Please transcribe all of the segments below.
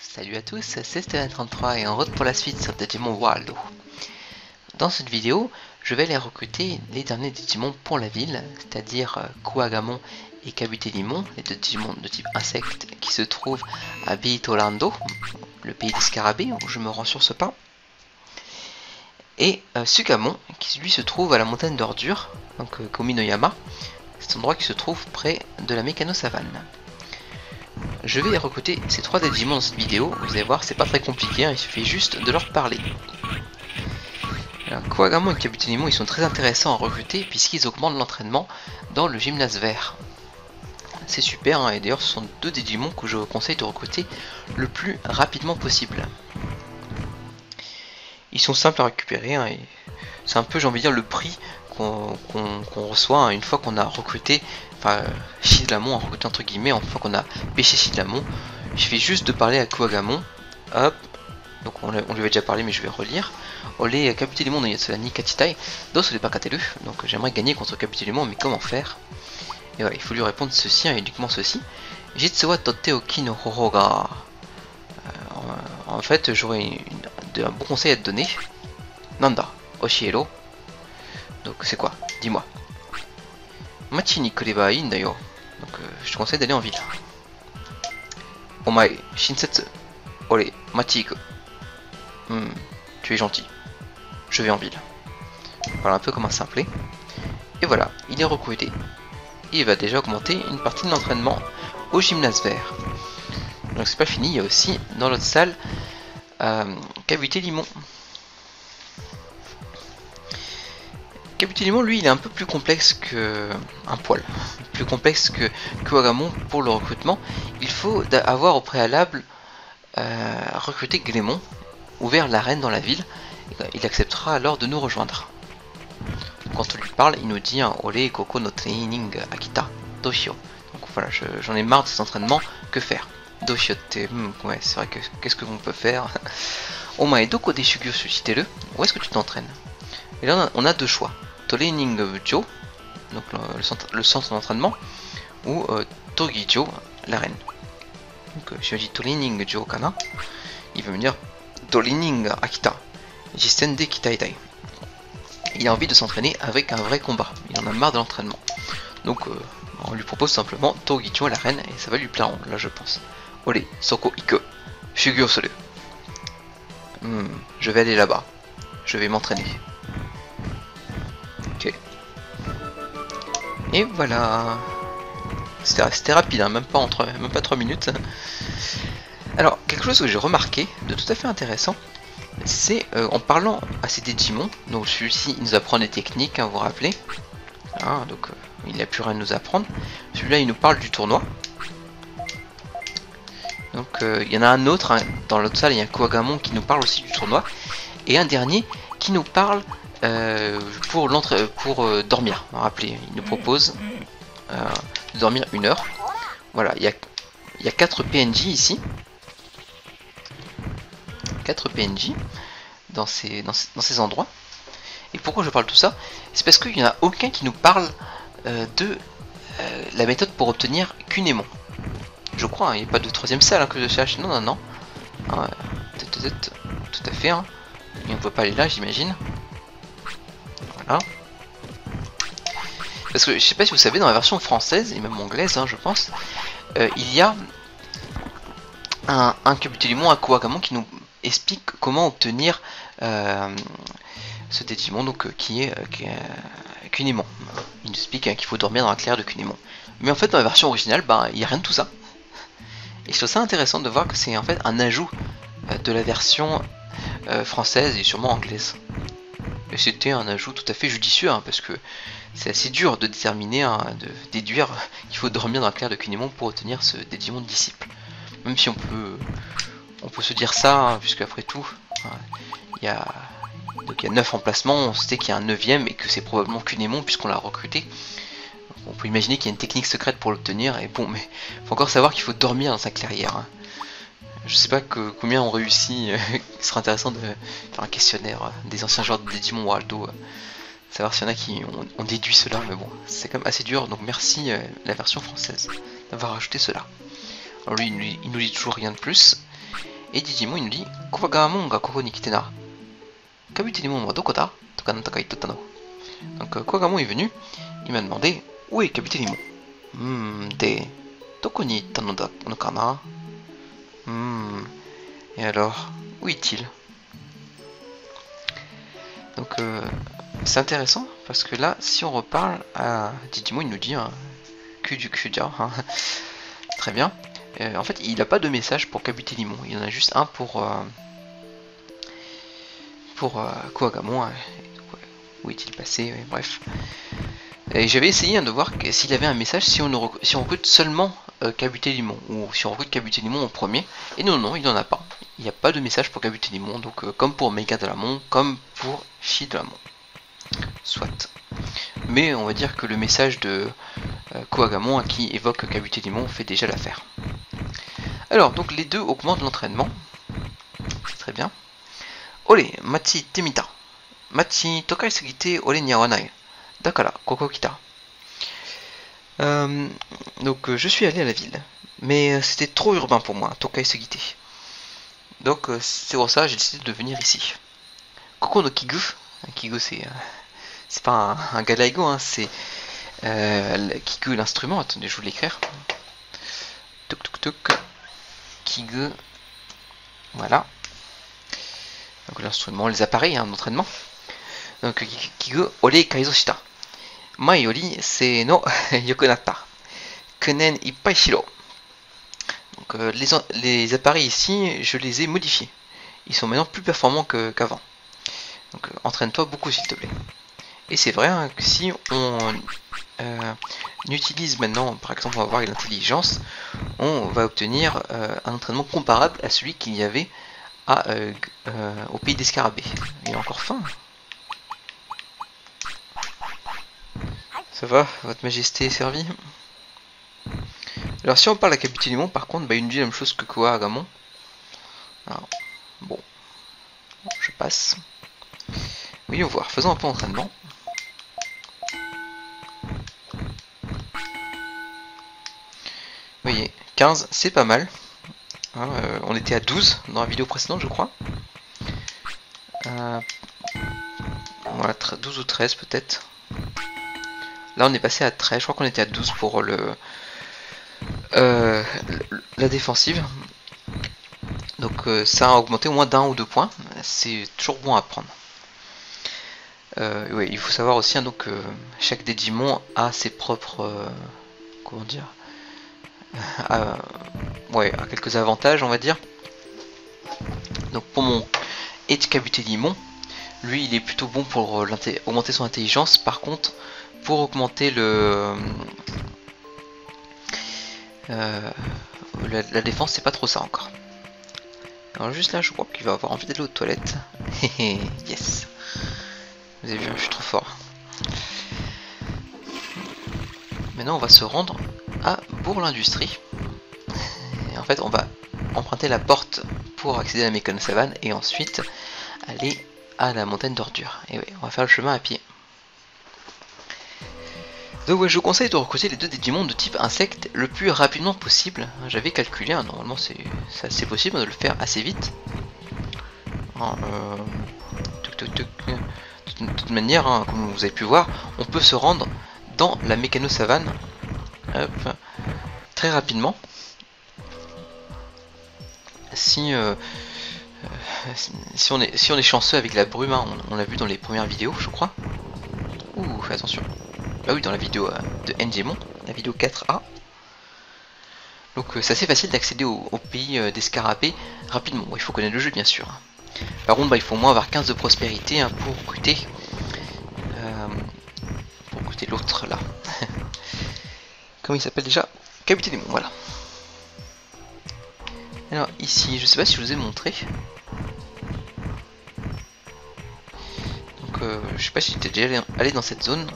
Salut à tous, c'est Steven33 et en route pour la suite sur Digimon World. Dans cette vidéo, je vais aller recruter les derniers Digimon pour la ville, c'est-à-dire Kuwagamon et Kabuterimon, les deux Digimon de type insecte qui se trouvent à Biitolando, le pays des scarabées où je me rends sur ce pas, et Sugamon qui lui se trouve à la montagne d'ordures, donc Kominoyama, cet endroit qui se trouve près de la Mécano-Savane. Je vais recruter ces trois Digimon dans cette vidéo, vous allez voir c'est pas très compliqué, hein, il suffit juste de leur parler. Alors, Kuwagamon et Kabuterimon ils sont très intéressants à recruter puisqu'ils augmentent l'entraînement dans le gymnase vert. C'est super, hein, et d'ailleurs ce sont deux Digimon que je vous conseille de recruter le plus rapidement possible. Ils sont simples à récupérer, hein, et c'est un peu, j'ai envie de dire, le prix qu'on reçoit, hein, une fois qu'on a recruté, enfin Shidlamon, en recruté entre guillemets, une fois qu'on a pêché Shidlamon. Il suffit juste de parler à Kuwagamon, hop, donc on lui avait déjà parlé mais je vais relire. Olé Kabuterimon no Yatsurani Katitai, do sole pakatelu, donc j'aimerais gagner contre Kabuterimon mais comment faire? Et voilà, il faut lui répondre ceci, hein, uniquement ceci. Jitsu wa totte oki no horo ga. En fait, j'aurais un bon conseil à te donner. Nanda, Oshiero. Donc c'est quoi? Dis-moi. Machi ni kureba ii nda yo. Donc je te conseille d'aller en ville. Omae, shinsetsu. Ore, machi iku. Tu es gentil. Je vais en ville. Voilà, un peu comme un simplet. Et voilà, il est recruté. Il va déjà augmenter une partie de l'entraînement au gymnase vert. Donc c'est pas fini, il y a aussi dans l'autre salle Kabuterimon. Kabuterimon, lui, il est un peu plus complexe que un poil, plus complexe que Kuwagamon pour le recrutement. Il faut avoir au préalable recruté Glémon, ouvert l'arène dans la ville. Il acceptera alors de nous rejoindre. Quand on lui parle, il nous dit Ole Koko no training Akita Doshio. Donc voilà, j'en ai marre de cet entraînement, que faire? Doshio, ouais, c'est vrai que qu'est-ce que l'on peut faire? Omae doko de shugyo shiteru? Où est-ce que tu t'entraînes? Et là, on a deux choix. Training Jo, donc le centre d'entraînement, ou Togijo, l'arène. Donc je dis Training Jo kana, il veut me dire Training Akita, Jisten de Kitaitai. Il a envie de s'entraîner avec un vrai combat, il en a marre de l'entraînement. Donc on lui propose simplement Togijo à l'arène et ça va lui plaire, là je pense. Ole, Soko Iku, Shugyo Suru. Je vais aller là-bas, je vais m'entraîner. Ok. Et voilà. C'était rapide, hein, même pas 3 minutes. Alors, quelque chose que j'ai remarqué de tout à fait intéressant, c'est en parlant à ces Digimon, donc celui-ci il nous apprend des techniques, hein, vous vous rappelez, hein, donc il n'a plus rien à nous apprendre. Celui-là il nous parle du tournoi. Donc il y en a un autre, hein, dans l'autre salle il y a un Kuwagamon qui nous parle aussi du tournoi, et un dernier qui nous parle pour dormir. Rappelez, il nous propose de dormir 1 heure. Voilà, il y a 4 PNJ ici. 4 PNJ dans ces endroits. Et pourquoi je parle de tout ça? C'est parce qu'il n'y en a aucun qui nous parle de la méthode pour obtenir Kunemon. Je crois, hein, il n'y a pas de troisième salle, hein, que je cherche. Non, non, non. Tout à fait. Hein. Et on ne peut pas aller là, j'imagine. Voilà. Parce que je sais pas si vous savez, dans la version française et même anglaise, hein, je pense, il y a un Kabuterimon, un Kuwagamon qui nous explique comment obtenir ce Digimon, donc qui est Kunemon. Il nous explique qu'il faut dormir dans la clairière de Kunemon. Mais en fait, dans la version originale, il n'y a rien de tout ça. Et je trouve ça intéressant de voir que c'est en fait un ajout de la version française et sûrement anglaise. Et c'était un ajout tout à fait judicieux, hein, parce que c'est assez dur de déterminer, hein, de déduire qu'il faut dormir dans la clairière de Kunemon pour obtenir ce Digimon de disciple. Même si on peut se dire ça, hein, puisque après tout, il y a 9 emplacements, on sait qu'il y a un 9ème et que c'est probablement Kunemon puisqu'on l'a recruté. On peut imaginer qu'il y a une technique secrète pour l'obtenir, et bon, mais faut encore savoir qu'il faut dormir dans sa clairière. Hein. Je sais pas combien ont réussi, il serait intéressant de faire un questionnaire des anciens joueurs de Digimon World, savoir s'il y en a qui ont déduit cela, mais bon, c'est quand même assez dur, donc merci la version française d'avoir rajouté cela. Alors lui, il nous dit toujours rien de plus, Et Digimon il nous dit Kuwagamon ga koko ni kite na. Kabuterimon wa doko da Toka nantaka ittotta no. Donc Kuwagamon est venu, il m'a demandé où est Kabuterimon. De doko ni itta no kana. Et alors, où est-il? Donc c'est intéressant parce que là, si on reparle à Digimon, il nous dit Kuja, hein. Très bien. En fait, il n'a pas de message pour Kabuterimon, il en a juste un pour Kuwagamon. Où est-il passé? Bref. Et j'avais essayé de voir s'il avait un message si on recrute seulement Kabuterimon, ou si on recrute Kabuterimon en premier. Et non, il n'en a pas. Il n'y a pas de message pour Kabuterimon, donc comme pour Megadoramon, comme pour Fidoramon. Soit. Mais on va dire que le message de Kuwagamon qui évoque Kabuterimon fait déjà l'affaire. Alors, donc les deux augmentent l'entraînement. C'est très bien. Ole, Machi Temita. Machi tokai sugite ore ni awanai. Dakara, koko kita. Donc je suis allé à la ville. Mais c'était trop urbain pour moi, tokai sugite. Donc c'est pour ça que j'ai décidé de venir ici. Koko no Kigu. Kigu c'est pas un galaigo, hein, c'est Kigu l'instrument. Attendez, je vais vous l'écrire. Tuk tuk tuk. Kigu. Voilà. Donc l'instrument, les appareils d'entraînement. Donc Kigu ore kaizo shita. Mai yori se no yokunatta. Kunen ippai shiro. Donc les appareils ici, je les ai modifiés. Ils sont maintenant plus performants qu'avant. Donc entraîne-toi beaucoup s'il te plaît. Et c'est vrai hein, que si on utilise maintenant, par exemple on va voir l'intelligence, on va obtenir un entraînement comparable à celui qu'il y avait au pays des scarabées. Il est encore faim. Ça va, votre majesté est servie. Alors si on parle à Kabuterimon, par contre, il nous dit la même chose que Kuwagamon. Alors, bon, je passe. Voyons voir, faisons un peu d'entraînement. Vous voyez, 15, c'est pas mal. Hein, on était à 12 dans la vidéo précédente, je crois. Voilà, 12 ou 13 peut-être. Là, on est passé à 13. Je crois qu'on était à 12 pour la défensive. Donc ça a augmenté au moins d'1 ou 2 points. C'est toujours bon à prendre. Ouais, il faut savoir aussi hein, donc chaque Digimon a ses propres comment dire a quelques avantages on va dire. Donc pour mon Kabuterimon, lui il est plutôt bon pour augmenter son intelligence. Par contre pour augmenter la défense c'est pas trop ça encore. Alors juste là je crois qu'il va avoir envie d'aller aux toilettes. Yes. Vous avez vu, je suis trop fort. Maintenant on va se rendre à Bourg-l'Industrie. En fait on va emprunter la porte pour accéder à la Mekano-Savane et ensuite aller à la montagne d'ordures. Et oui, on va faire le chemin à pied. Donc ouais, je vous conseille de recruter les deux Digimon de type insecte le plus rapidement possible. J'avais calculé, hein, normalement c'est assez possible de le faire assez vite. De toute manière, hein, comme vous avez pu voir, on peut se rendre dans la Mekano-Savane très rapidement. Si on est chanceux avec la brume, hein, on l'a vu dans les premières vidéos, je crois. Ouh, fais attention. Bah oui, dans la vidéo de Enjemon, la vidéo 4A. Donc c'est assez facile d'accéder au pays des scarabées rapidement. Bon, il faut connaître le jeu bien sûr. Par contre, il faut au moins avoir 15 de prospérité hein, pour recruter l'autre là. Comment il s'appelle déjà? Kabuterimon, voilà. Alors ici, je sais pas si je vous ai montré. Donc je sais pas si j'étais déjà allé dans cette zone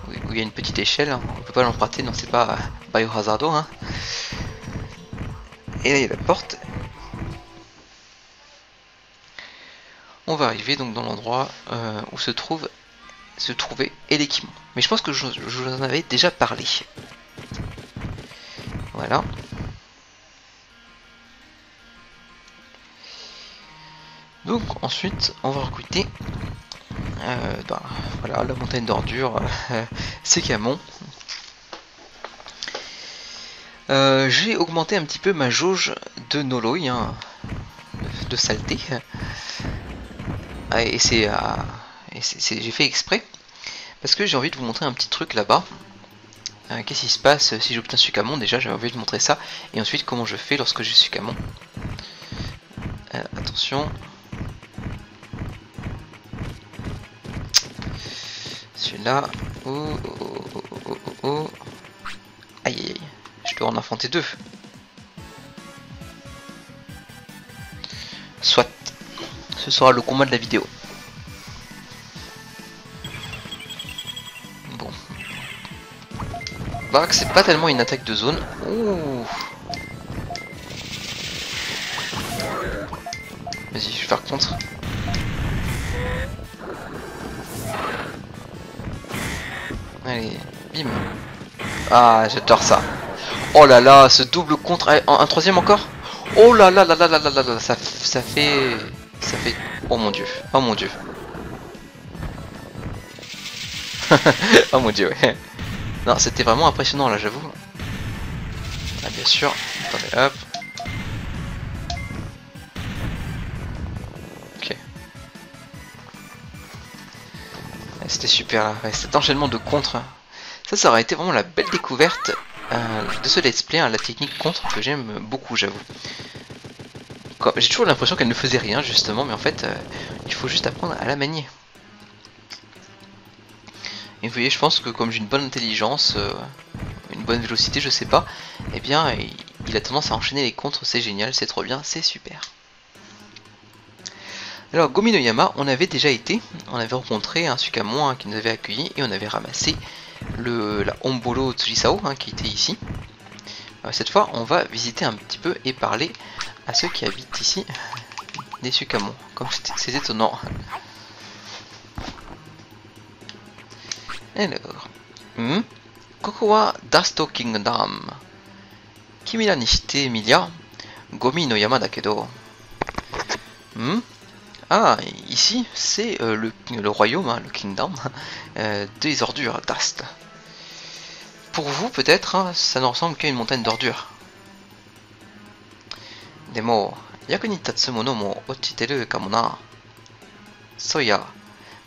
où il y a une petite échelle, hein. On peut pas l'emprunter, non c'est pas Biohazardo. Hein. Et là il y a la porte. On va arriver donc dans l'endroit où se trouvait l'équipement. Mais je pense que je vous en avais déjà parlé. Voilà. Donc ensuite on va recruter voilà, la montagne d'ordures, c'est Camon. J'ai augmenté un petit peu ma jauge de Noloi, hein, de saleté. Et j'ai fait exprès parce que j'ai envie de vous montrer un petit truc là-bas. Qu'est-ce qui se passe si j'obtiens Sukamon? Déjà j'avais envie de montrer ça, et ensuite comment je fais lorsque j'ai Sukamon. Attention, celui-là. Oh, oh, oh, oh, oh, oh, oh. Aïe aïe aïe, je dois en affronter deux. Soit, ce sera le combat de la vidéo. Bon. Bah, c'est pas tellement une attaque de zone. Ouh. Vas-y, je vais faire contre. Allez, bim. Ah, j'adore ça. Oh là là, ce double contre. Un troisième encore. Oh là là là là là là là là. Ça fait. Oh mon dieu. Oh mon dieu. Oh mon dieu, ouais. Non, c'était vraiment impressionnant là, j'avoue. Ah, bien sûr. Attendez, hop. Ok. C'était super là. Ouais, cet enchaînement de contre. Ça aurait été vraiment la belle découverte de ce let's play, hein, la technique contre que j'aime beaucoup, j'avoue. J'ai toujours l'impression qu'elle ne faisait rien justement, mais en fait, il faut juste apprendre à la manier. Et vous voyez, je pense que comme j'ai une bonne intelligence, une bonne vélocité, je sais pas, eh bien, il a tendance à enchaîner les contres, c'est génial, c'est trop bien, c'est super. Alors, Gomi no Yama, on avait déjà été, on avait rencontré un Sukamon, hein, qui nous avait accueillis, et on avait ramassé la Ombolo Tsurisao, hein, qui était ici. Cette fois, on va visiter un petit peu et parler à ceux qui habitent ici, des Sukamon, comme c'est étonnant. Alors, Koko wa Dasto Kingdom. Kimira ni shite miria Gomi no Yama da kedo. Ah, ici, c'est le royaume, hein, le kingdom, des ordures, Dast. Pour vous, peut-être, hein, ça ne ressemble qu'à une montagne d'ordures. Demo, yaku ni tatsu mono mo ochiteru kamo na. Soya,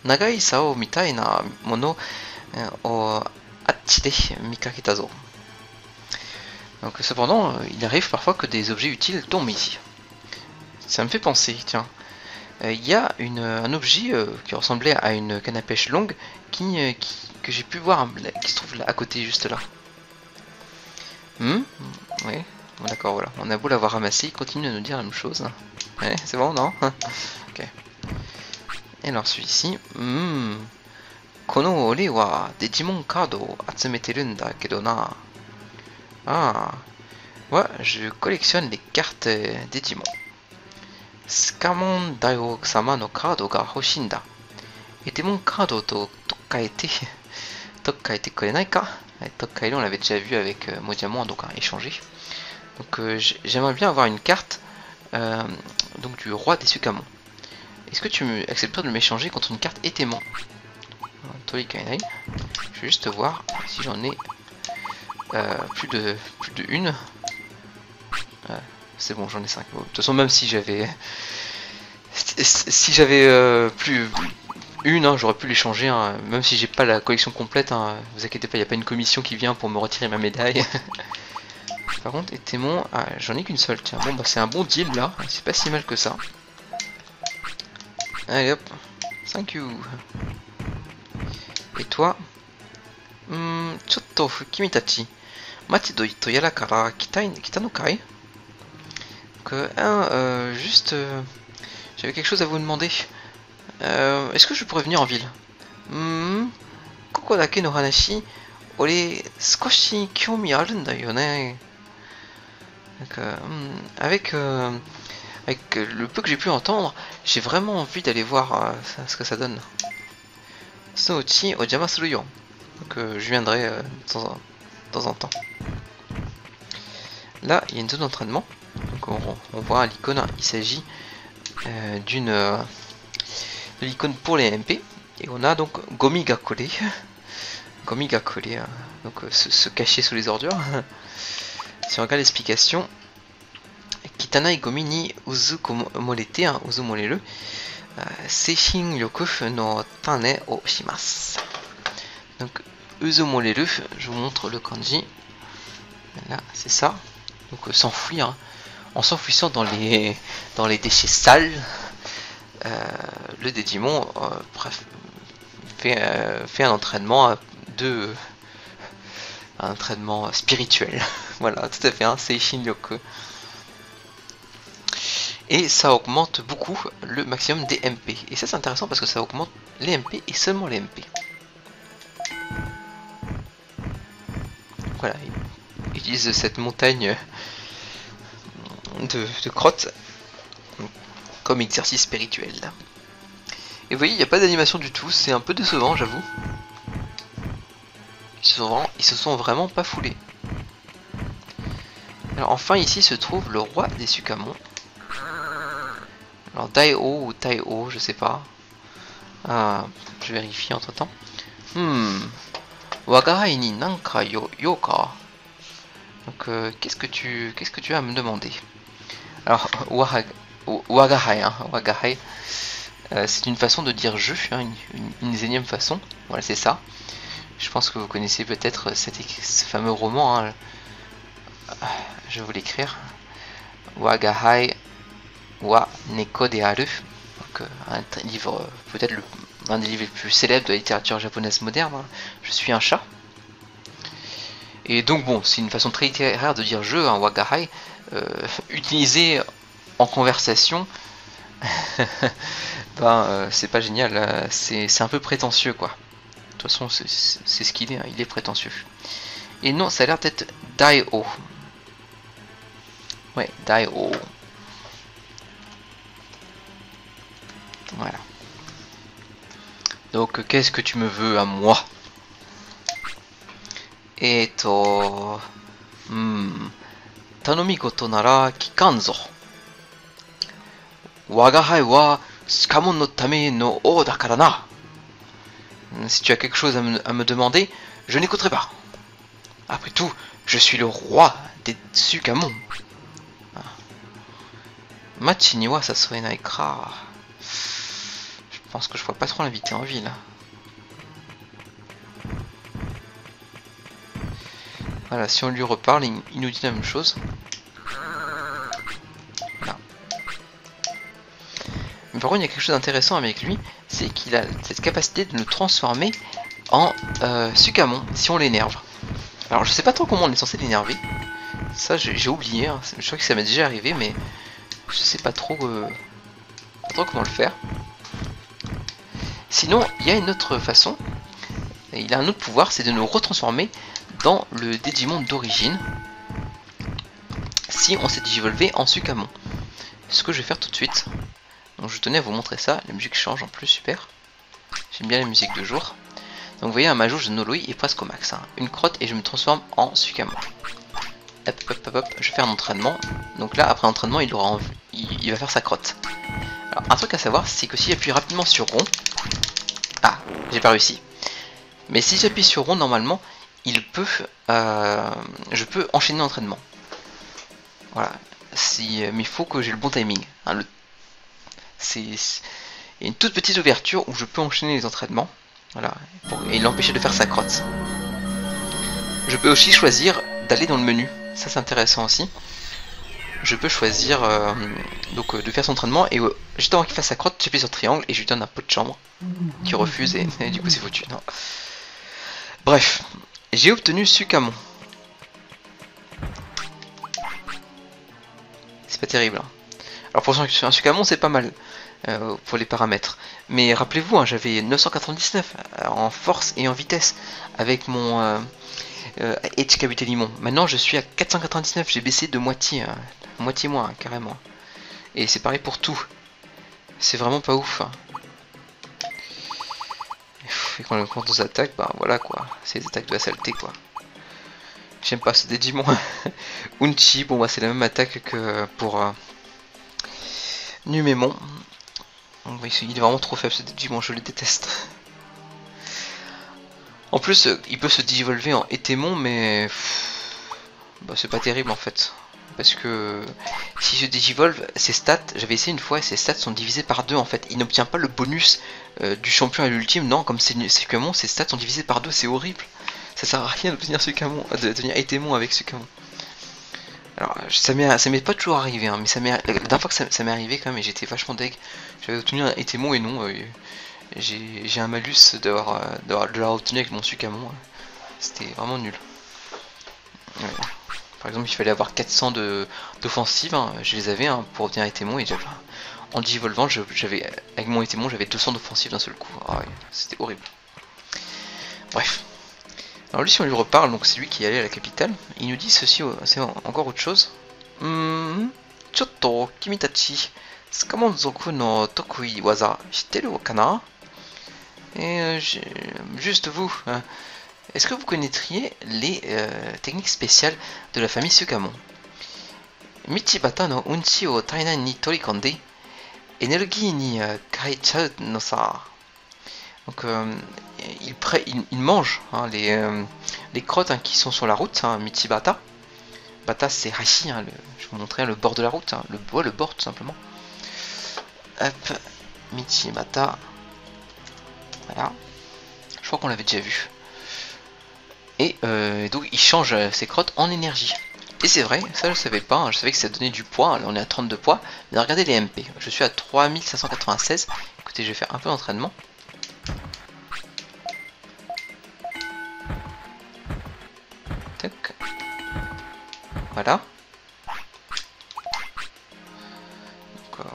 nagai sao mitai na mono o achi de mikaketa zo. Donc, cependant, il arrive parfois que des objets utiles tombent ici. Ça me fait penser, tiens. Il y a un objet qui ressemblait à une canne à pêche longue que j'ai pu voir, qui se trouve là à côté, juste là. Oui, bon, d'accord, voilà. On a beau l'avoir ramassé, il continue de nous dire la même chose. Ouais, c'est bon, non? Ok. Et alors celui-ci. Kono ore wa Digimon card o atsumeteru n da kedo na. Ah. Ouais, je collectionne les cartes Digimon. Skamon Daio Sama no card ga hoshii nda. Et Demon card to tokkaete. Tokkaete kurenai ka? Tokkaete, on l'avait déjà vu avec Modiamon, donc à échanger. Donc j'aimerais bien avoir une carte donc du roi des Sukamon. Est-ce que tu accepterais de m'échanger contre une carte Etemon? Tori Kainai. Je vais juste voir si j'en ai plus de une. C'est bon, j'en ai 5. Bon, de toute façon, même si j'avais plus une, hein, j'aurais pu les changer, hein, même si j'ai pas la collection complète, hein, vous inquiétez pas, il n'y a pas une commission qui vient pour me retirer ma médaille. Par contre, Etemon, j'en ai qu'une seule, tiens, bon bah c'est un bon deal là, c'est pas si mal que ça. Allez hop, thank you. Et toi, Chotto Kimitachi, Machi to yara kara kita no kai? Donc, juste, j'avais quelque chose à vous demander. Est-ce que je pourrais venir en ville? Koko dake no hanashi, ore skoshi kyoumi aru nda yo ne. Donc, avec le peu que j'ai pu entendre, j'ai vraiment envie d'aller voir ce que ça donne. Souchi ojama suru yo. Donc, je viendrai de temps en temps. Là, il y a une zone d'entraînement. Donc on voit l'icône, il s'agit de l'icône pour les MP. Et on a donc Gomi ga kore. Gomi ga kore, donc se cacher sous les ordures. Si on regarde l'explication, Kitana gomi ni uzu morete, uzu moreru, seishin ryoku no tane o shimasu. Donc uzu moreru, je vous montre le kanji. Là, c'est ça. Donc s'enfuir, en s'enfouissant dans les déchets sales, le Digimon fait un entraînement un entraînement spirituel. Voilà, tout à fait, hein, c'est Shinryoku. Et ça augmente beaucoup le maximum des MP. Et ça c'est intéressant parce que ça augmente les MP et seulement les MP. Voilà, il utilise cette montagne de crottes comme exercice spirituel. Et vous voyez, il n'y a pas d'animation du tout, c'est un peu décevant, j'avoue. Ils se sont vraiment pas foulés. Alors enfin ici se trouve le roi des Sukamon. Alors Dai-O ou Tai-O, je sais pas. Ah, je vérifie entre temps. Wagarai ni nanka yoka. Donc qu'est-ce que tu as à me demander? Alors Wagarai, hein, Wagarai. C'est une façon de dire je, hein, une énième façon. Voilà, c'est ça. Je pense que vous connaissez peut-être ce fameux roman. Hein. Je vais vous l'écrire. Wagahai wa neko de aru. Donc, un livre, peut-être un des livres les plus célèbres de la littérature japonaise moderne. Hein. Je suis un chat. Et donc bon, c'est une façon très littéraire de dire je, hein, Wagahai, utilisé en conversation. C'est pas génial, c'est un peu prétentieux quoi. De toute façon c'est ce qu'il est, hein, il est prétentieux. Et non, ça a l'air d'être Dai-O. Ouais, Dai-O. Voilà. Donc qu'est-ce que tu me veux à moi? Tanomi-goto nara kikanzo. Wagahai wa Sukamon no tame no o dakara na. Si tu as quelque chose à me demander, je n'écouterai pas. Après tout, je suis le roi des Sukamon. Machi ni wa sasue nai ka. Je pense que je vois pas trop l'inviter en ville. Voilà, si on lui reparle, il nous dit la même chose. Voilà. Mais par contre, il y a quelque chose d'intéressant avec lui, c'est qu'il a cette capacité de nous transformer en Sukamon si on l'énerve. Alors je sais pas trop comment on est censé l'énerver. Ça j'ai oublié, hein. Je crois que ça m'est déjà arrivé, mais je sais pas trop comment le faire. Sinon, il y a une autre façon. Il a un autre pouvoir, c'est de nous retransformer dans le Digimon d'origine si on s'est digivolvé en Sukamon. Ce que je vais faire tout de suite. Donc je tenais à vous montrer ça. La musique change en plus, super. J'aime bien la musique de jour. Donc vous voyez, un majouge de Noloi est presque au max. Hein. Une crotte et je me transforme en Sukamon. Hop, hop, hop, hop. Je fais un entraînement. Donc là, après l'entraînement, il va faire sa crotte. Alors un truc à savoir, c'est que si j'appuie rapidement sur rond... Ah, j'ai pas réussi. Mais si j'appuie sur rond, normalement, je peux enchaîner l'entraînement. Voilà. Mais il faut que j'ai le bon timing. Hein, il y a une toute petite ouverture où je peux enchaîner les entraînements. Voilà. Et l'empêcher de faire sa crotte. Je peux aussi choisir d'aller dans le menu. Ça c'est intéressant aussi. Je peux choisir de faire son entraînement et juste avant qu'il fasse sa crotte, j'appuie sur triangle et je lui donne un pot de chambre qui refuse et du coup c'est foutu. Non. Bref, j'ai obtenu Sukamon. C'est pas terrible. Hein. Alors pour un Sukamon c'est pas mal pour les paramètres. Mais rappelez-vous, hein, j'avais 999 en force et en vitesse avec mon HKBT Limon. Maintenant je suis à 499, j'ai baissé de moitié, moitié moins carrément. Et c'est pareil pour tout. C'est vraiment pas ouf. Hein. Et quand on compte nos attaques, bah voilà quoi. C'est des attaques de la saleté quoi. J'aime pas, c'est des Digimon. Unchi, bon bah c'est la même attaque que pour Numémon. Donc, il est vraiment trop faible ce Digimon, je le déteste. En plus, il peut se digivolver en Etemon, mais bah, c'est pas terrible en fait. Parce que si je digivolve, ses stats, j'avais essayé une fois et ses stats sont divisés par 2 en fait. Il n'obtient pas le bonus du champion à l'ultime, non, comme c'est Sukamon, ses stats sont divisés par 2, c'est horrible. Ça sert à rien d'obtenir Sukamon, de devenir Etemon avec Sukamon. Alors, ça m'est pas toujours arrivé, hein, mais la dernière fois que ça m'est arrivé quand même, et j'étais vachement deg. J'avais obtenu un Etemon et non, j'ai un malus de l'avoir obtenu avec mon Sukamon. C'était vraiment nul. Ouais. Par exemple, il fallait avoir 400 d'offensive, hein, je les avais hein, pour obtenir Etemon, et en digivolvant, avec mon Etemon, j'avais 200 d'offensive d'un seul coup. Ah, ouais, c'était horrible. Bref. Alors lui, si on lui reparle, donc c'est lui qui est allé à la capitale, il nous dit ceci, c'est encore autre chose. Chotto, kimitachi, Sukamon Zoku no Tokui Waza, shiteru kana? Et juste vous, hein, est-ce que vous connaîtriez les techniques spéciales de la famille Sukamon? Michibata no unchi o tainai ni torikonde, energie ni kaichau no sa. Donc il mange hein, les crottes hein, qui sont sur la route, hein, Michibata. Bata c'est Hashi, hein, je vous montrais le bord de la route, hein, le bord tout simplement. Hop, Michibata. Voilà. Je crois qu'on l'avait déjà vu. Et donc il change ses crottes en énergie. Et c'est vrai, ça je savais pas, hein, je savais que ça donnait du poids, là on est à 32 poids. Mais regardez les MP, je suis à 3596. Écoutez, je vais faire un peu d'entraînement. Tac. Voilà. Donc,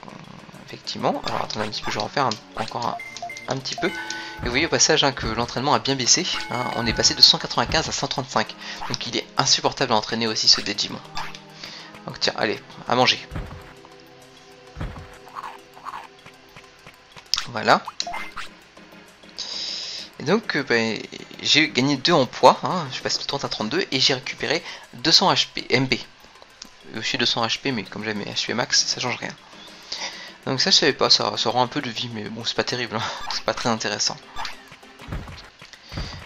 effectivement, alors attendez un petit peu, je vais en faire encore un petit peu. Et vous voyez au passage hein, que l'entraînement a bien baissé, hein, on est passé de 195 à 135, donc il est insupportable à entraîner aussi ce Digimon. Donc tiens, allez, à manger. Voilà. Et donc j'ai gagné 2 en poids, hein, je passe de 30 à 32 et j'ai récupéré 200 HP, MP. Je suis 200 HP mais comme j'ai mes HP max, ça change rien. Donc ça je savais pas, ça rend un peu de vie, mais bon c'est pas terrible, hein. C'est pas très intéressant.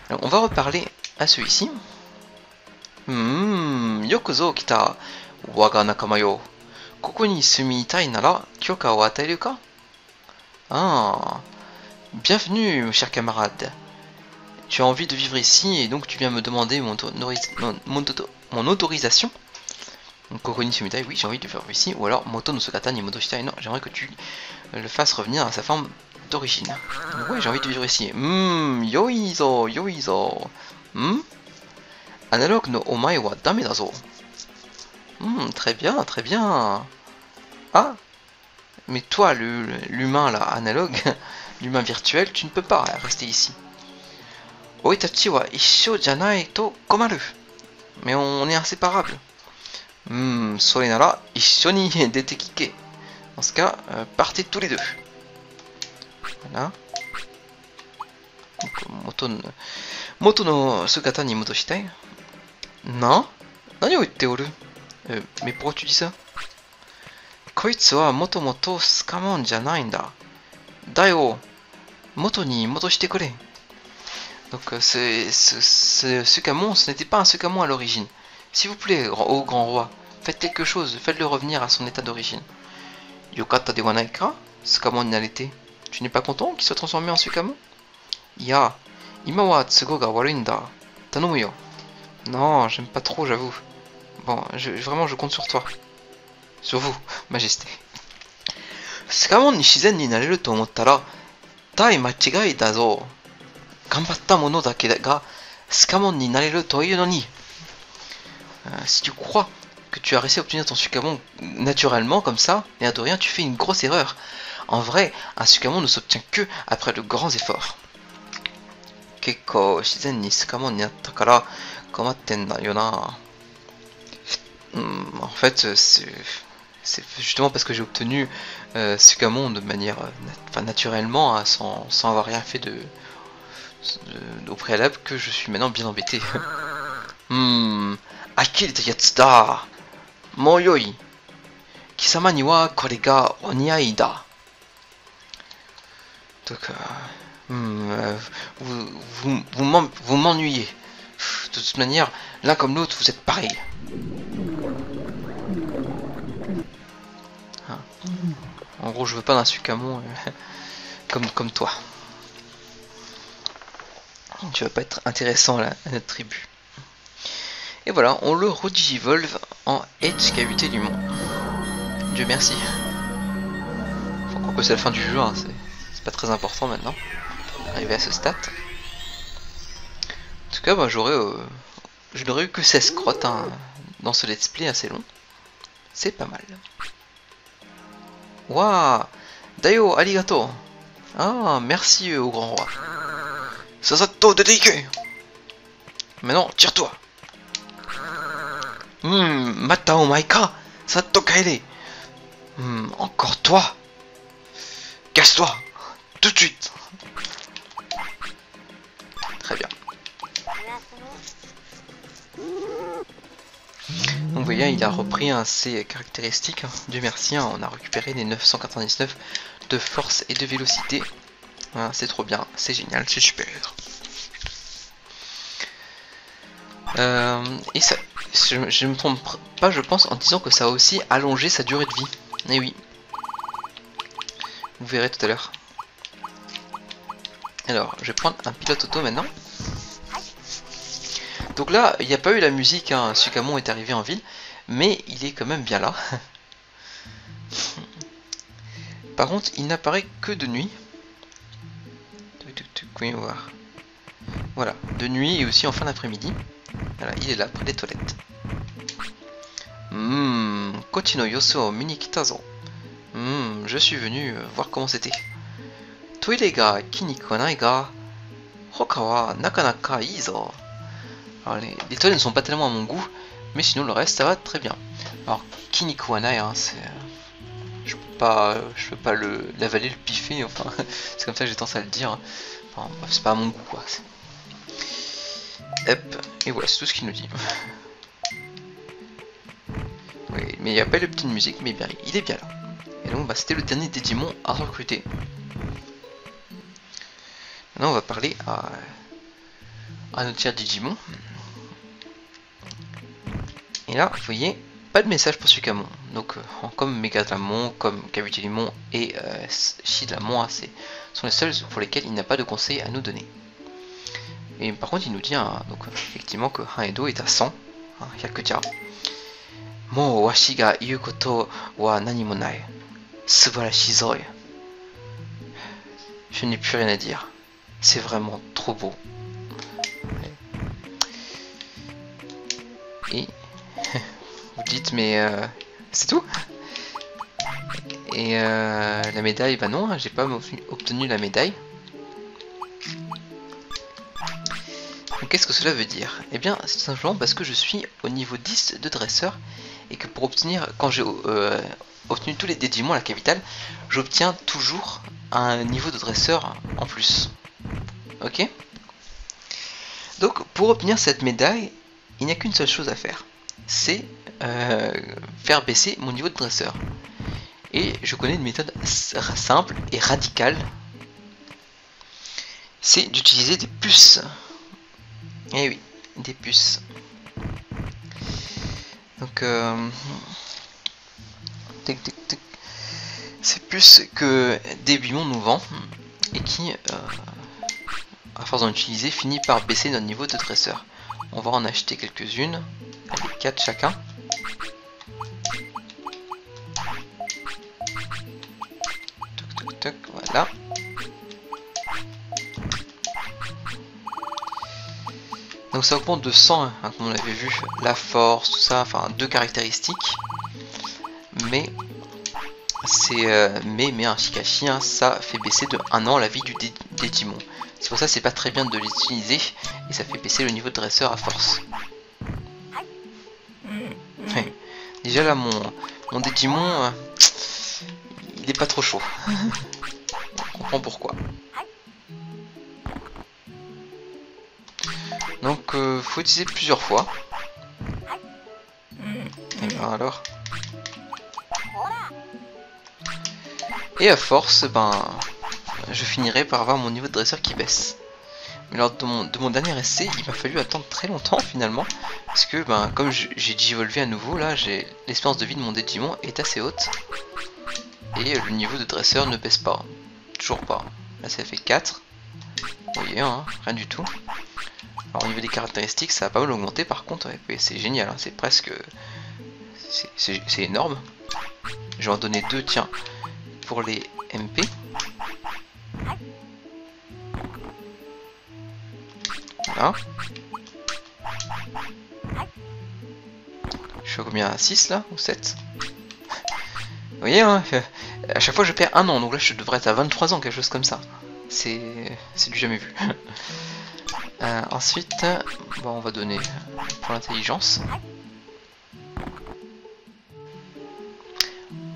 Alors, on va reparler à celui-ci. Yokuzo kita waga nakama yo. Koko ni sumitai nara kyoka o ataeru ka? Ah, bienvenue mon cher camarade. Tu as envie de vivre ici et donc tu viens me demander mon autorisation. Koko ni sumitai, oui j'ai envie de vivre ici. Ou alors moto no sugata ni modoshitai, non j'aimerais que tu le fasses revenir à sa forme d'origine. Ouais j'ai envie de vivre ici. Yoizo, yoizo. Analogue no omae wa dame da zo. Très bien, très bien. Ah, mais toi l'humain là, analogue, l'humain virtuel, tu ne peux pas rester ici. Oitachi wa issho janai to komaru. Mais on est inséparables. Sore nara issho ni dete kike. Dans ce cas, partez tous les deux. Voilà. Donc, moto no sugata ni modoshitai. Non? Nani o itte oru? Mais pourquoi tu dis ça? Koitsu wa moto moto Sukamon janai nda. Daio, moto ni modoshite kure. Donc ce Sukamon, ce n'était pas un Sukamon à l'origine. S'il vous plaît, ô grand roi, faites quelque chose, faites-le revenir à son état d'origine. Yokata de wa nai ka? Sukamon ni narete. Tu n'es pas content qu'il soit transformé en Sukamon? Ya, ima wa tsugo ga warui nda. Tanomu yo. Non, j'aime pas trop, j'avoue. Bon, vraiment, je compte sur toi. Sur vous, majesté. Sukamon ni shizen ni nareru to omotta ra, tai machigai da zo. Ganbatta mono dake ga Sukamon ni nareru to iu no ni. Si tu crois que tu as réussi à obtenir ton Sukamon naturellement, comme ça, l'air de rien, tu fais une grosse erreur. En vrai, un Sukamon ne s'obtient que après de grands efforts. Kekko shizen ni Sukamon ni natta kara komatten da yo na. En fait, c'est justement parce que j'ai obtenu Sukamon de manière naturellement, hein, sans avoir rien fait au préalable, que je suis maintenant bien embêté. Akireta yatsu da. Mo yoi. Kisama ni wa kore ga oniai da. Donc, vous m'ennuyez. De toute manière, l'un comme l'autre, vous êtes pareil. Hein. En gros, je veux pas d'un Sukamon comme toi. Tu vas pas être intéressant à notre tribu. Et voilà, on le redigivolve en Edge cavité du monde. Dieu merci. Faut croire que c'est la fin du jeu, hein, c'est pas très important maintenant. Arrivé à ce stade. En tout cas, bah, je n'aurais eu que 16 crottes hein, dans ce let's play assez long. C'est pas mal. Waouh! Dayo, arigato! Ah, merci au grand roi. Sasato Dedike! Maintenant, tire-toi! Mata omaika! Sato kaere! Encore toi! Casse-toi! Tout de suite! Très bien. Donc vous voyez, il a repris ses caractéristiques. Dieu merci, hein, on a récupéré les 999 de force et de vélocité. Voilà, c'est trop bien, c'est génial, c'est super. Et ça, je me trompe pas, je pense, en disant que ça a aussi allongé sa durée de vie. Et oui. Vous verrez tout à l'heure. Alors, je vais prendre un pilote auto maintenant. Donc là, il n'y a pas eu la musique, hein. Sukamon est arrivé en ville, mais il est quand même bien là. Par contre, il n'apparaît que de nuit. Oui, on va voir. Voilà, de nuit et aussi en fin d'après-midi. Voilà, il est là, près des toilettes. Kochi no yosu o mini kitazo. Je suis venu voir comment c'était. Toire ga kiniku nai ga hoka wa nakanaka ii zo. Alors, les toilettes ne sont pas tellement à mon goût, mais sinon le reste ça va très bien. Alors Kinikuanai, hein, c'est, je peux pas l'avaler, le piffer, enfin c'est comme ça que j'ai tendance à le dire. Enfin, bref, c'est pas à mon goût quoi. Hop, et voilà, c'est tout ce qu'il nous dit. Oui, mais il n'y a pas de petite musique, mais bien, il est bien là. Et donc bah, c'était le dernier Digimon à recruter. Maintenant on va parler à notre cher Digimon. Et là, vous voyez, pas de message pour Sukamon. Donc, comme Megadramon, comme Kabutorimon et Shidlamon, ce sont les seuls pour lesquels il n'a pas de conseil à nous donner. Et par contre, il nous dit donc, effectivement que Haedo est à 100. Hyakuja. Mo washi ga iu koto wa nani mo nai. Subarashi zoi. Je n'ai plus rien à dire. C'est vraiment trop beau. Et vous dites mais c'est tout. Et la médaille, bah non, j'ai pas obtenu la médaille. Qu'est-ce que cela veut dire? Eh bien, c'est tout simplement parce que je suis au niveau 10 de dresseur et que pour obtenir, quand j'ai obtenu tous les Digimon à la capitale, j'obtiens toujours un niveau de dresseur en plus. Ok? Donc, pour obtenir cette médaille, il n'y a qu'une seule chose à faire, c'est faire baisser mon niveau de dresseur. Et je connais une méthode simple et radicale, c'est d'utiliser des puces. Eh oui, des puces. Donc, ces puces que Digimon nous vend et qui, à force d'en utiliser, finit par baisser notre niveau de dresseur. On va en acheter quelques-unes, avec 4 chacun. Toc, toc, toc, voilà. Donc ça augmente de 100, hein, comme on l'avait vu, la force, tout ça, enfin 2 caractéristiques. Mais c'est mais un Shikashi, hein, ça fait baisser de 1 an la vie du Digimon. C'est pour ça que c'est pas très bien de l'utiliser et ça fait baisser le niveau de dresseur à force. Ouais. Déjà là mon Digimon il est pas trop chaud. On comprend pourquoi. Donc faut utiliser plusieurs fois. Et ben alors. Et à force, ben, je finirai par avoir mon niveau de dresseur qui baisse. Mais lors de mon dernier essai, il m'a fallu attendre très longtemps finalement, parce que ben, comme j'ai digivolvé à nouveau, là, l'espérance de vie de mon Digimon est assez haute, et le niveau de dresseur ne baisse pas, toujours pas. Là ça fait 4, vous voyez, hein, rien du tout. Alors au niveau des caractéristiques, ça a pas mal augmenté par contre, ouais, c'est génial, hein, c'est presque... c'est énorme. Je vais en donner 2, tiens, pour les MP. Voilà. Je suis à combien? 6 là? Ou 7? Vous voyez, hein, à chaque fois je perds 1 an, donc là je devrais être à 23 ans, quelque chose comme ça. C'est du jamais vu. Ensuite, bon, on va donner pour l'intelligence.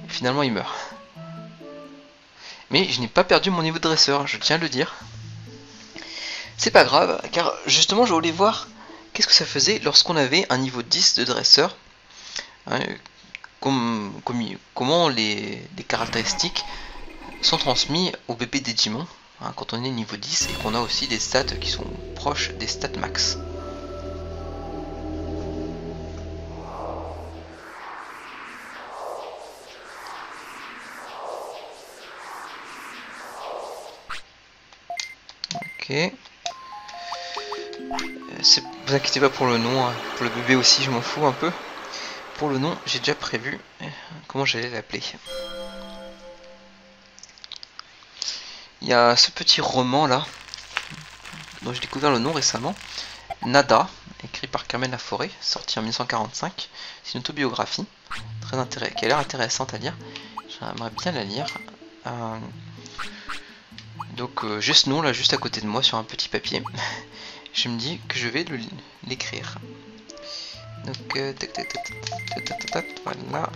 Finalement il meurt. Mais je n'ai pas perdu mon niveau de dresseur, je tiens à le dire. C'est pas grave, car justement je voulais voir qu'est-ce que ça faisait lorsqu'on avait un niveau 10 de dresseur. Hein, comment les caractéristiques sont transmises au bébé Digimon, hein, quand on est niveau 10 et qu'on a aussi des stats qui sont proches des stats max. Ok. Vous inquiétez pas pour le nom, hein. Pour le bébé aussi je m'en fous un peu. Pour le nom, j'ai déjà prévu comment j'allais l'appeler. Il y a ce petit roman là, dont j'ai découvert le nom récemment, Nada, écrit par Carmen Laforêt, sorti en 1945. C'est une autobiographie qui a l'air intéressante à lire. J'aimerais bien la lire. Donc j'ai ce nom là juste à côté de moi sur un petit papier. Je me dis que je vais l'écrire. Donc voilà.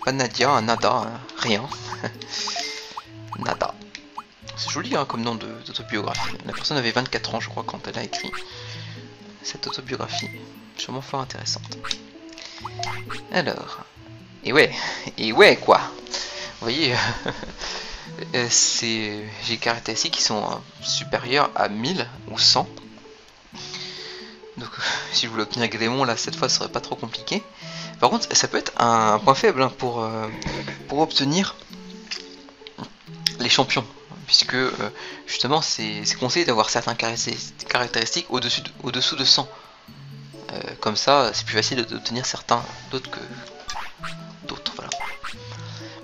Pas Nadia, Nada, rien. Nada. C'est joli hein, comme nom d'autobiographie. La personne avait 24 ans je crois quand elle a écrit cette autobiographie. Sûrement fort intéressante. Alors. Et ouais quoi. Vous voyez, j'ai des caractéristiques qui sont supérieures à 1000 ou 100. Donc si je voulais obtenir Grémon là cette fois ce serait pas trop compliqué. Par contre ça peut être un point faible hein, pour obtenir les champions. Puisque justement c'est conseillé d'avoir certaines caractéristiques au-dessous de 100. Comme ça c'est plus facile d'obtenir certains d'autres que d'autres. Voilà.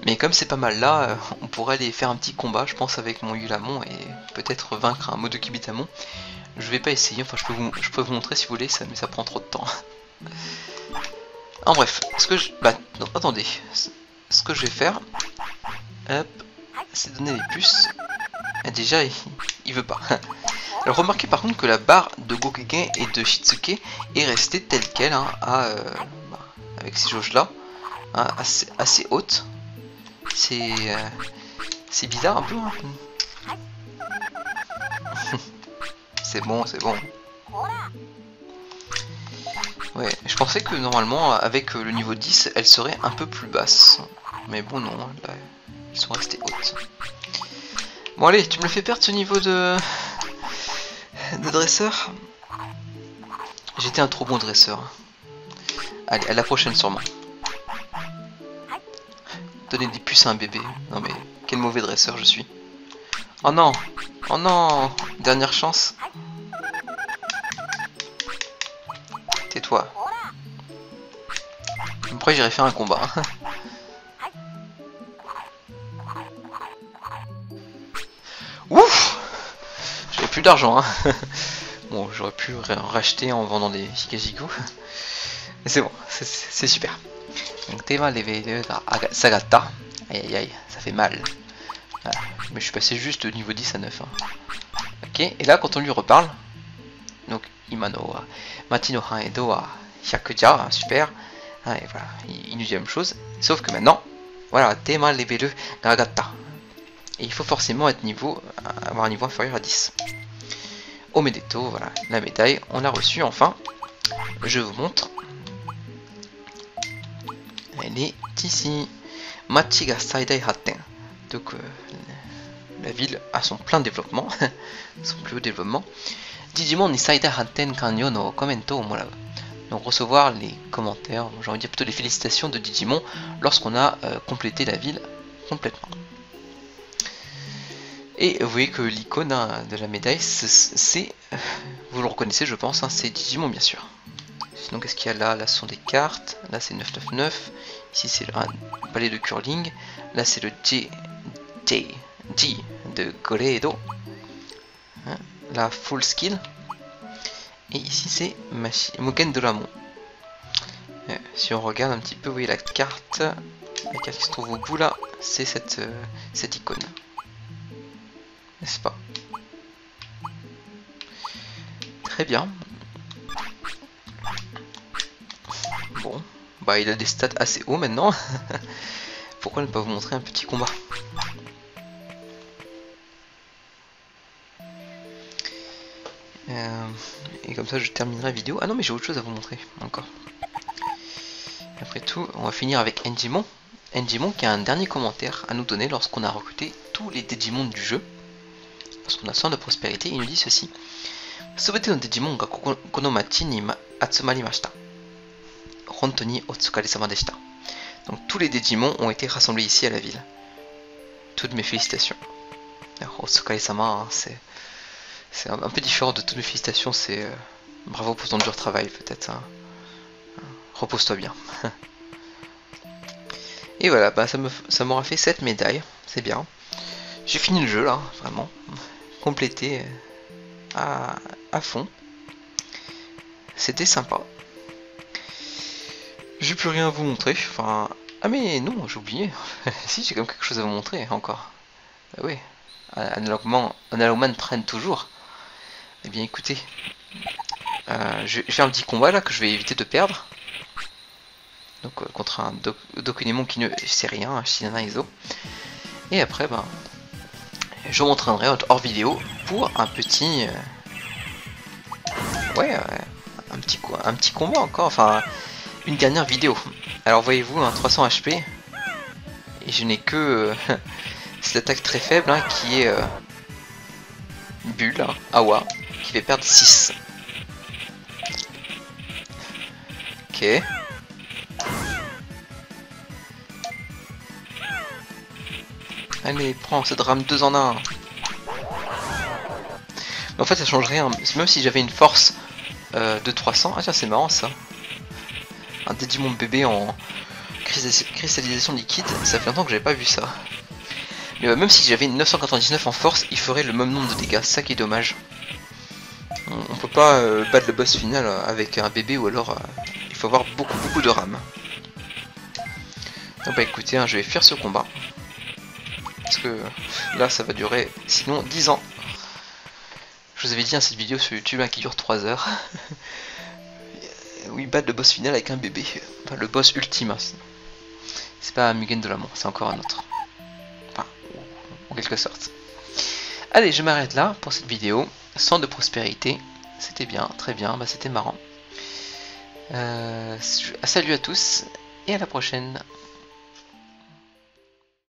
Mais comme c'est pas mal là, on pourrait aller faire un petit combat, je pense, avec mon Yulamon et peut-être vaincre un Modoki Bitamon. Je vais pas essayer, enfin je peux vous montrer si vous voulez, mais ça prend trop de temps. En bref, non, attendez, ce que je vais faire, hop, c'est donner les puces. Et déjà, il veut pas. Alors remarquez par contre que la barre de Gokeken et de Shitsuke est restée telle quelle, hein, avec ces jauges là, hein, assez haute. C'est bizarre un peu. Hein. C'est bon. Ouais, je pensais que normalement avec le niveau 10, elle serait un peu plus basse. Mais bon non, là, elles sont restées hautes. Bon allez, tu me le fais perdre ce niveau de dresseur. J'étais un trop bon dresseur. Allez, à la prochaine sûrement. Donner des puces à un bébé. Non mais, quel mauvais dresseur je suis. Oh non. Oh non. Dernière chance. Tais-toi. Après j'irai faire un combat. Ouf. J'avais plus d'argent. Hein. Bon, j'aurais pu racheter en vendant des Shikajiku. Mais c'est bon, c'est super. Donc Tema level Sagata. Aïe aïe, ça fait mal. Voilà. Mais je suis passé juste de niveau 10 à 9. Hein. Ok, et là quand on lui reparle, donc Imano Matino Han Edo wa Hyakuja, super. Ah, et voilà, il nous dit la même chose. Sauf que maintenant, voilà, Tema level Gagata. Et il faut forcément être avoir un niveau inférieur à 10. Omedeto, voilà, la médaille, on l'a reçue enfin. Je vous montre. Elle est ici. Machi ga Saidai Hatten. Donc la ville a son plein développement, son plus haut développement. Digimon ni Saidai Hatten kanyo no commento o morau. Donc recevoir les commentaires, j'ai envie de dire plutôt les félicitations de Digimon lorsqu'on a complété la ville complètement. Et vous voyez que l'icône de la médaille, c'est, vous le reconnaissez je pense, c'est Digimon bien sûr. Sinon qu'est-ce qu'il y a là? Là ce sont des cartes, là c'est 999, ici c'est un balai de curling, là c'est le J de Goreido, hein, la full skill, et ici c'est Mugen Doramon. Si on regarde un petit peu, vous voyez la carte qui se trouve au bout là, c'est cette icône. N'est-ce pas? Très bien. Bon, bah il a des stats assez hauts maintenant. Pourquoi ne pas vous montrer un petit combat? Et comme ça je terminerai la vidéo. Ah non mais j'ai autre chose à vous montrer encore. Après tout, on va finir avec Enjimon. Enjimon qui a un dernier commentaire à nous donner lorsqu'on a recruté tous les Digimon du jeu. Lorsqu'on a 100 de prospérité, il nous dit ceci. Subete no Digimon ga kono machi ni atsumarimashita. Hontou ni otsukaresama deshita. Donc tous les Digimon ont été rassemblés ici à la ville. Toutes mes félicitations. Otsukaresama, c'est un peu différent de toutes mes félicitations, c'est bravo pour ton dur travail peut-être. Hein. Repose-toi bien. Et voilà, bah ça m'aura fait 7 médailles, c'est bien. J'ai fini le jeu là, vraiment. Complété à fond. C'était sympa. J'ai plus rien à vous montrer. Enfin. Ah mais non, j'ai oublié. Si, j'ai quand même quelque chose à vous montrer encore. Bah oui. Analogman traîne toujours. Eh bien écoutez. Je vais faire un petit combat là que je vais éviter de perdre. Donc contre un Dokunemon qui ne sait rien, un Shinana Iso. Et après, ben, je m'entraînerai hors vidéo pour un petit... un petit combat encore, enfin, une dernière vidéo. Alors voyez-vous, 300 HP, et je n'ai que cette attaque très faible, hein, qui est Bulle, hein, Awa, qui fait perdre 6. Ok. Allez, prends cette rame 2 en 1. En fait, ça change rien. Même si j'avais une force de 300. Ah tiens, c'est marrant ça. Un Digimon bébé en cristallisation liquide. Ça fait longtemps que j'avais pas vu ça. Mais même si j'avais une 999 en force, il ferait le même nombre de dégâts. C'est ça qui est dommage. On peut pas battre le boss final avec un bébé, ou alors il faut avoir beaucoup de rames. Donc bah écoutez, hein, je vais faire ce combat. Parce que là ça va durer sinon 10 ans. Je vous avais dit, hein, cette vidéo sur YouTube, hein, qui dure 3 heures. Oui, battre le boss final avec un bébé. Enfin, le boss ultime. Hein. C'est pas Mugen Doramon, c'est encore un autre. Enfin, en quelque sorte. Allez, je m'arrête là pour cette vidéo. 100 de prospérité. C'était bien, très bien, bah, c'était marrant. Salut à tous et à la prochaine.